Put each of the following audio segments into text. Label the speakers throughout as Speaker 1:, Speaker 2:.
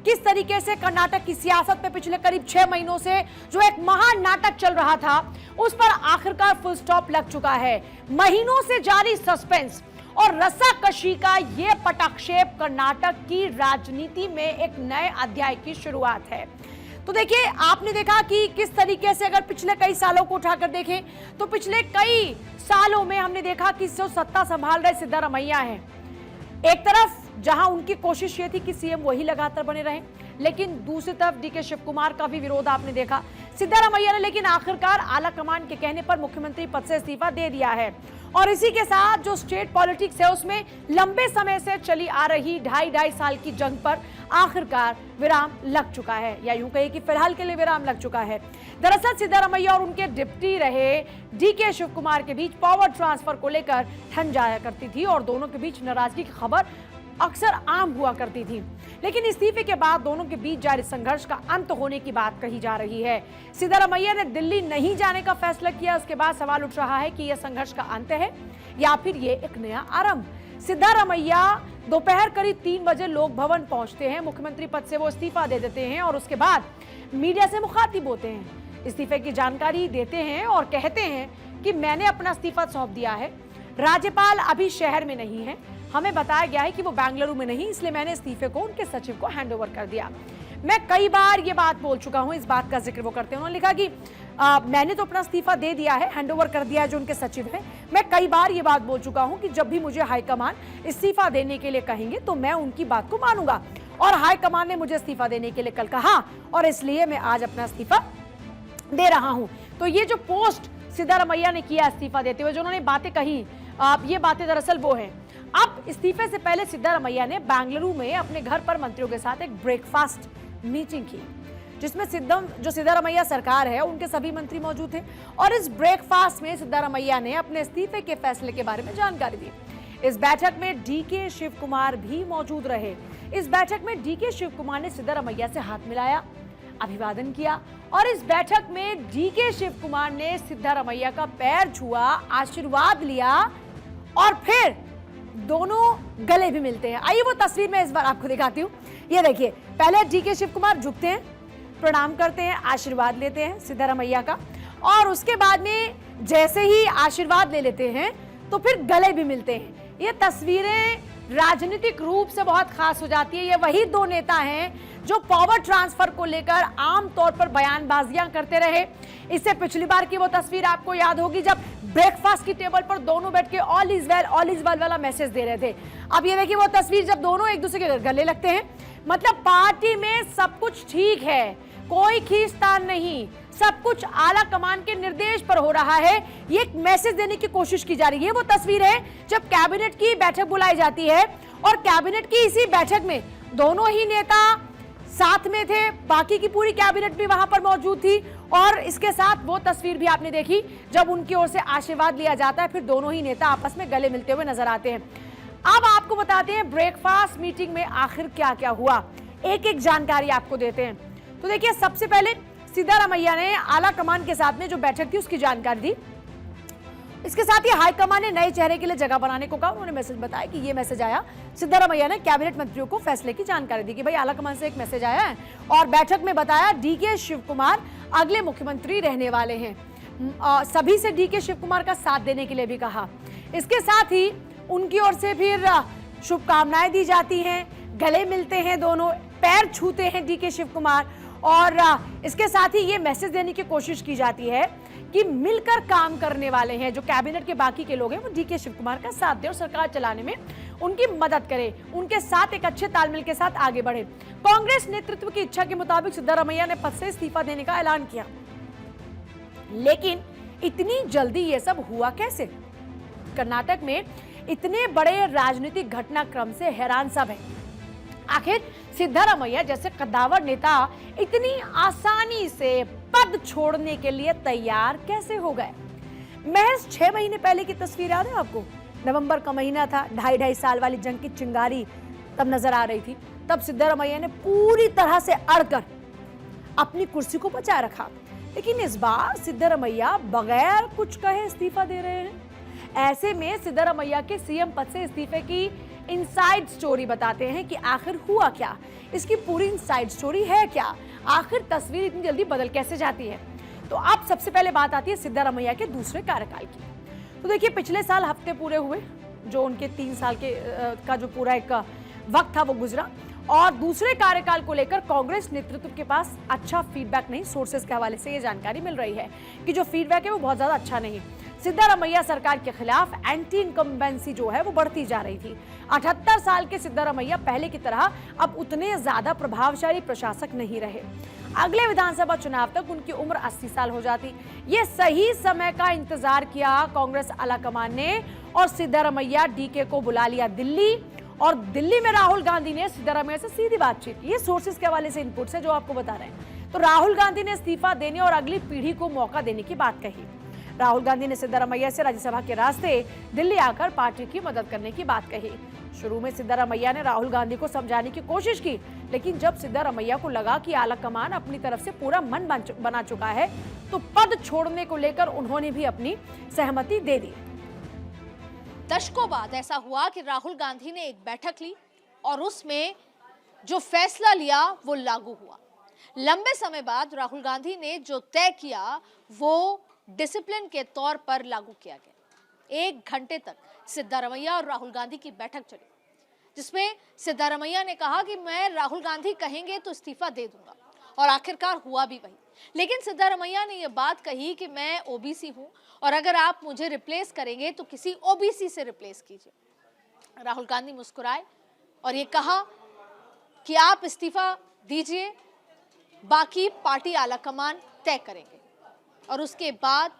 Speaker 1: किस तरीके से कर्नाटक की सियासत में पिछले करीब 6 महीनों से जो एक महान नाटक चल रहा था उस पर आखिरकार फुल स्टॉप लग चुका है। महीनों से जारी सस्पेंस और रस्साकशी का यह पटाक्षेप कर्नाटक की राजनीति में एक नए अध्याय की शुरुआत है। तो देखिए, आपने देखा कि किस तरीके से अगर पिछले कई सालों को उठाकर देखें तो पिछले कई सालों में हमने देखा कि जो सत्ता संभाल रहे सिद्धारमैया हैं, एक तरफ जहां उनकी कोशिश ये थी कि सीएम वही लगातार बने रहें, लेकिन दूसरी तरफ डीके शिव कुमार का भी विरोध आपने देखा। सिद्धारमैया ने लेकिन आखिरकार आला कमान के कहने पर मुख्यमंत्री पद से इस्तीफा दे दिया है और इसी के साथ जो स्टेट पॉलिटिक्स है उसमें लंबे समय से चली आ रही ढाई साल की जंग पर आखिरकार विराम लग चुका है, या यूं कहिए कि फिलहाल के लिए विराम लग चुका है। दरअसल सिद्धारमैया और उनके डिप्टी रहे डीके शिव कुमार के बीच पावर ट्रांसफर को लेकर ठन जाया करती थी और दोनों के बीच नाराजगी की खबर अक्सर आम हुआ करती थी, लेकिन इस्तीफे के बाद दोनों के बीच जारी संघर्ष का अंत होने की बात कही जा रही है। सिद्धारमैया ने दिल्ली नहीं जाने का फैसला किया, उसके बाद सवाल उठ रहा है कि यह संघर्ष का अंत है या फिर ये एक नया आरंभ। सिद्धारमैया दोपहर करीब 3 बजे लोक भवन पहुंचते हैं, मुख्यमंत्री पद से वो इस्तीफा दे देते हैं और उसके बाद मीडिया से मुखातिब होते हैं, इस्तीफे की जानकारी देते हैं और कहते हैं कि मैंने अपना इस्तीफा सौंप दिया है, राज्यपाल अभी शहर में नहीं है, हमें बताया गया है कि वो बेंगलुरु में नहीं, इसलिए मैंने इस्तीफे को उनके सचिव को हैंडओवर कर दिया। मैं कई बार ये बात बोल चुका हूं, इस बात का जिक्र वो करते हैं। उन्होंने लिखा कि मैंने तो अपना इस्तीफा दे दिया है, हैंडओवर कर दिया है जो उनके सचिव हैं। मैं कई बार ये बात बोल चुका हूं कि जब भी मुझे हाईकमान इस्तीफा देने के लिए कहेंगे तो मैं उनकी बात को मानूंगा और हाईकमान ने मुझे इस्तीफा देने के लिए कल कहा और इसलिए मैं आज अपना इस्तीफा दे रहा हूं। तो ये जो पोस्ट सिद्धारमैया ने किया इस्तीफा देते हुए, जो उन्होंने बातें कही, ये बातें दरअसल वो हैं। अब इस्तीफे से पहले सिद्धारमैया ने बेंगलुरु में अपने घर पर मंत्रियों के साथ एक ब्रेकफास्ट मीटिंग की, जिसमें जो सिद्धारमैया सरकार है उनके सभी मंत्री मौजूद थे और इस ब्रेकफास्ट में सिद्धारमैया ने अपने इस्तीफे के फैसले के बारे में जानकारी दी। इस बैठक में डीके शिव कुमार भी मौजूद रहे। इस बैठक में डीके शिव कुमार ने सिद्धारमैया से हाथ मिलाया, अभिवादन किया और इस बैठक में डीके शिव कुमार ने सिद्धारमैया का पैर छुआ, आशीर्वाद लिया और फिर दोनों गले भी मिलते हैं। आइए वो तस्वीर मैं इस बार आपको दिखाती हूँ। ये देखिए, पहले डीके शिव कुमार झुकते हैं, प्रणाम करते हैं, आशीर्वाद लेते हैं सिद्धारमैया का और उसके बाद में जैसे ही आशीर्वाद ले लेते हैं तो फिर गले भी मिलते हैं। ये तस्वीरें राजनीतिक रूप से बहुत खास हो जाती है। ये वही दो नेता हैं जो पावर ट्रांसफर को लेकर आमतौर पर बयानबाजियां करते रहे। इससे पिछली बार की वो तस्वीर आपको याद होगी जब ब्रेकफास्ट की टेबल पर दोनों बैठ के ऑल इज वेल वाला मैसेज दे रहे थे। अब ये देखिए वो तस्वीर जब दोनों एक दूसरे के गले लगते हैं, मतलब पार्टी में सब कुछ ठीक है, कोई खींचतान नहीं, सब कुछ आला कमान के निर्देश पर हो रहा है, ये एक मैसेज देने की कोशिश की जा रही है। वो तस्वीर है जब कैबिनेट की बैठक बुलाई जाती है और कैबिनेट की इसी बैठक में दोनों ही नेता साथ में थे, बाकी की पूरी कैबिनेट भी वहां पर मौजूद थी और इसके साथ वो तस्वीर भी आपने देखी जब उनकी ओर से आशीर्वाद लिया जाता है, फिर दोनों ही नेता आपस में गले मिलते हुए नजर आते हैं। अब आपको बताते हैं ब्रेकफास्ट मीटिंग में आखिर क्या क्या हुआ, एक एक जानकारी आपको देते हैं। तो देखिए, सबसे पहले सिद्धारमैया ने आला कमान के साथ में जो बैठक थी उसकी जानकारी दी। इसके साथ ही हाईकमान ने नए चेहरे के लिए जगह बनाने को कहा। उन्होंने मैसेज बताया कि ये मैसेज आया, सिद्धारमैया ने कैबिनेट मंत्रियों को फैसले की जानकारी दी कि भाई आला कमान से एक मैसेज आया है और बैठक में बताया डीके शिव कुमार अगले मुख्यमंत्री रहने वाले हैं। सभी से डीके शिव कुमार का साथ देने के लिए भी कहा। इसके साथ ही उनकी ओर से फिर शुभकामनाएं दी जाती हैं, गले मिलते हैं, दोनों पैर छूते हैं डीके शिव कुमार और इसके साथ ही ये मैसेज देने की कोशिश की जाती है कि मिलकर काम करने वाले हैं जो कैबिनेट के बाकी के लोग हैं वो डीके शिव कुमार का साथ दें और सरकार चलाने में उनकी मदद करें, उनके साथ एक अच्छे तालमेल के साथ आगे बढ़े। कांग्रेस नेतृत्व की इच्छा के मुताबिक सिद्धारमैया ने पद से इस्तीफा देने का ऐलान किया, लेकिन इतनी जल्दी ये सब हुआ कैसे? कर्नाटक में इतने बड़े राजनीतिक घटनाक्रम से हैरान सब है। आखिर सिद्धारमैया जैसे कद्दावर नेता इतनी आसानी से पद छोड़ने के लिए तैयार कैसे हो गए? महज 6 महीने पहले की तस्वीर याद है आपको? नवंबर का महीना था, ढाई साल वाली जंग की चिंगारी तब नजर आ रही थी। तब सिद्धारमैया ने पूरी तरह से अड़कर अपनी कुर्सी को बचा रखा, लेकिन इस बार सिद्धारमैया बगैर कुछ कहे इस्तीफा दे रहे हैं। ऐसे में सिद्धारमैया के सीएम पद से इस्तीफे की इनसाइड स्टोरी बताते हैं कि आखिर हुआ क्या, इसकी पूरी इनसाइड स्टोरी है क्या, आखिर तस्वीर इतनी जल्दी बदल कैसे जाती है। तो अब सबसे पहले बात आती है सिद्धारमैया के दूसरे कार्यकाल की। तो देखिए, पिछले साल हफ्ते पूरे हुए, जो उनके 3 साल का जो पूरा एक वक्त था वो गुजरा, और दूसरे कार्यकाल को लेकर कांग्रेस नेतृत्व के पास अच्छा फीडबैक नहीं। सोर्सेस के हवाले से ये जानकारी मिल रही है कि जो फीडबैक है वो बहुत ज्यादा अच्छा नहीं। सिद्धारमैया सरकार के खिलाफ एंटी इनकम्बेंसी जो है वो बढ़ती जा रही थी। 78 साल के सिद्धारमैया पहले की तरह अब उतने ज्यादा प्रभावशाली प्रशासक नहीं रहे। अगले विधानसभा चुनाव तक उनकी उम्र 80 साल हो जाती। ये सही समय का इंतजार किया कांग्रेस आलाकमान ने, और सिद्धारमैया डीके को बुला लिया दिल्ली, और दिल्ली में राहुल गांधी ने सिद्धारमैया से सीधी बातचीत की। ये सोर्सेस के हवाले से इनपुट्स है जो आपको बता रहे हैं। तो राहुल गांधी ने इस्तीफा देने और अगली पीढ़ी को मौका देने की बात कही। राहुल गांधी ने सिद्धारमैया से राज्यसभा के रास्ते दिल्ली आकर पार्टी की मदद करने की बात कही। शुरू में सिद्धारमैया ने राहुल गांधी को समझाने की कोशिश की, लेकिन जब सिद्धारमैया को लगा कि आलाकमान अपनी तरफ से पूरा मन बना चुका है, तो पद छोड़ने को लेकर उन्होंने भी अपनी सहमति दे दी।
Speaker 2: दशकों बाद ऐसा हुआ कि राहुल गांधी ने एक बैठक ली और उसमें जो फैसला लिया वो लागू हुआ। लंबे समय बाद राहुल गांधी ने जो तय किया वो डिसिप्लिन के तौर पर लागू किया गया। 1 घंटे तक सिद्धारमैया और राहुल गांधी की बैठक चली, जिसमें सिद्धारमैया ने कहा कि मैं राहुल गांधी कहेंगे तो इस्तीफा दे दूंगा, और आखिरकार हुआ भी वही। लेकिन सिद्धारमैया ने यह बात कही कि मैं ओबीसी हूं, और अगर आप मुझे रिप्लेस करेंगे तो किसी ओबीसी से रिप्लेस कीजिए। राहुल गांधी मुस्कुराए और ये कहा कि आप इस्तीफा दीजिए, बाकी पार्टी आलाकमान तय करेंगे। और उसके बाद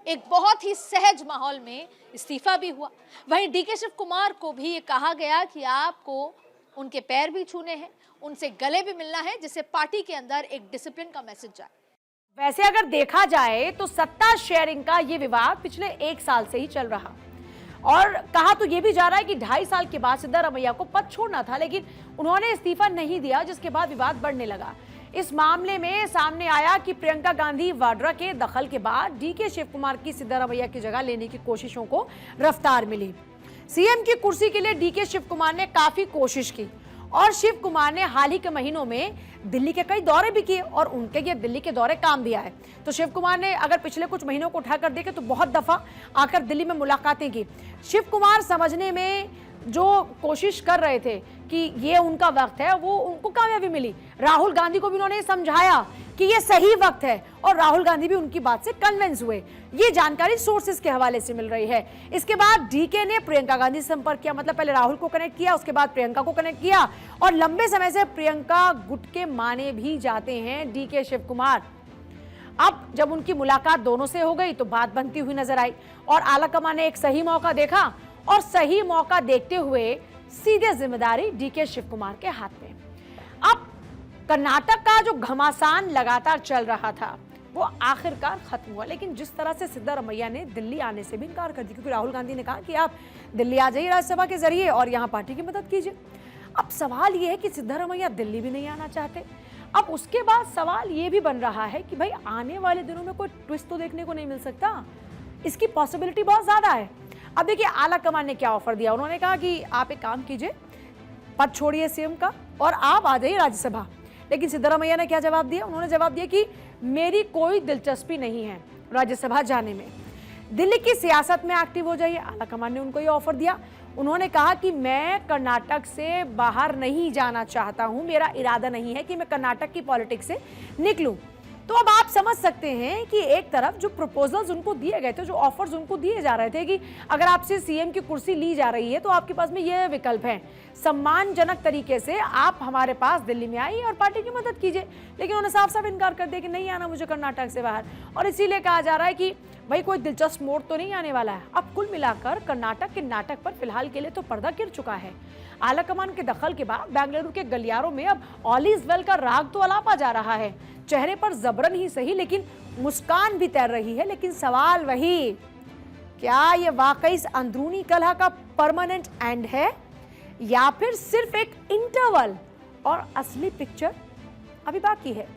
Speaker 2: एक बहुत ही सहज माहौल में इस्तीफा भी हुआ। वहीं डीके शिव कुमार को भी ये कहा गया कि आपको उनके पैर भी छूने हैं, उनसे गले भी मिलना है, जिससे पार्टी के अंदर एक डिसिप्लिन का मैसेज जाए।
Speaker 1: वैसे अगर देखा जाए तो सत्ता शेयरिंग का ये विवाद पिछले 1 साल से ही चल रहा, और कहा तो ये भी जा रहा है कि 2.5 साल के बाद सिद्धारमैया को पद छोड़ना था, लेकिन उन्होंने इस्तीफा नहीं दिया, जिसके बाद विवाद बढ़ने लगा। इस मामले में सामने आया कि प्रियंका गांधी वाड्रा के दखल के बाद डीके शिव कुमार की सिद्धारमैया की जगह लेने की कोशिशों को रफ्तार मिली। सीएम की कुर्सी के लिए डीके शिव कुमार ने काफी कोशिश की, और शिव कुमार ने हाल ही के महीनों में दिल्ली के कई दौरे भी किए, और उनके ये दिल्ली के दौरे काम भी आए। तो शिव कुमार ने अगर पिछले कुछ महीनों को उठा कर देखे तो बहुत दफा आकर दिल्ली में मुलाकातें की। शिव कुमार समझने में जो कोशिश कर रहे थे कि ये उनका वक्त है, वो उनको कामयाबी मिली। राहुल गांधी को भी उन्होंने समझाया कि ये सही वक्त है, और राहुल गांधी भी उनकी बात से कन्विंस हुए। ये जानकारी सोर्सेस के हवाले से मिल रही है। इसके बाद डीके ने प्रियंका गांधी से संपर्क किया, मतलब पहले राहुल को कनेक्ट किया, उसके बाद प्रियंका को कनेक्ट किया, और लंबे समय से प्रियंका गुट के माने भी जाते हैं डीके शिव कुमार। अब जब उनकी मुलाकात दोनों से हो गई तो बात बनती हुई नजर आई, और आलाकमान ने एक सही मौका देखा, और सही मौका देखते हुए सीधे जिम्मेदारी डीके शिव कुमार के हाथ में। अब कर्नाटक का जो घमासान लगातार चल रहा था वो आखिरकार खत्म हुआ, लेकिन जिस तरह से सिद्धारमैया ने दिल्ली आने से भी इनकार कर दिया, क्योंकि राहुल गांधी ने कहा कि आप दिल्ली आ जाइए राज्यसभा के जरिए और यहाँ पार्टी की मदद कीजिए। अब सवाल ये है कि सिद्धारमैया दिल्ली भी नहीं आना चाहते। अब उसके बाद सवाल ये भी बन रहा है कि भाई आने वाले दिनों में कोई ट्विस्ट तो देखने को नहीं मिल सकता, इसकी पॉसिबिलिटी बहुत ज्यादा है। अब देखिए आलाकमान ने क्या ऑफर दिया। उन्होंने कहा कि आप एक काम कीजिए, पद छोड़िए सीएम का और आप आ जाइए राज्यसभा। लेकिन सिद्धारमैया ने क्या जवाब दिया? उन्होंने जवाब दिया कि मेरी कोई दिलचस्पी नहीं है राज्यसभा जाने में, दिल्ली की सियासत में एक्टिव हो जाइए। आलाकमान ने उनको ये ऑफर दिया। उन्होंने कहा कि मैं कर्नाटक से बाहर नहीं जाना चाहता हूं, मेरा इरादा नहीं है कि मैं कर्नाटक की पॉलिटिक्स से निकलूं। तो अब आप समझ सकते हैं कि एक तरफ जो प्रपोजल्स उनको दिए गए थे, जो ऑफर्स उनको दिए जा रहे थे कि अगर आपसे सीएम की कुर्सी ली जा रही है तो आपके पास में ये विकल्प है, सम्मानजनक तरीके से आप हमारे पास दिल्ली में आइए और पार्टी की मदद कीजिए। लेकिन उन्होंने साफ साफ इनकार कर दिया कि नहीं आना मुझे कर्नाटक से बाहर, और इसीलिए कहा जा रहा है कि भाई कोई दिलचस्प मोड़ तो नहीं आने वाला है। अब कुल मिलाकर कर्नाटक के नाटक पर फिलहाल के लिए तो पर्दा गिर चुका है। आलाकमान के दखल के बाद बेंगलुरु के गलियारों में अब ऑल इज वेल का राग तो अलापा जा रहा है। चेहरे पर जबरन ही सही लेकिन मुस्कान भी तैर रही है। लेकिन सवाल वही, क्या ये वाकई इस अंदरूनी कलह का परमानेंट एंड है या फिर सिर्फ एक इंटरवल, और असली पिक्चर अभी बाकी है।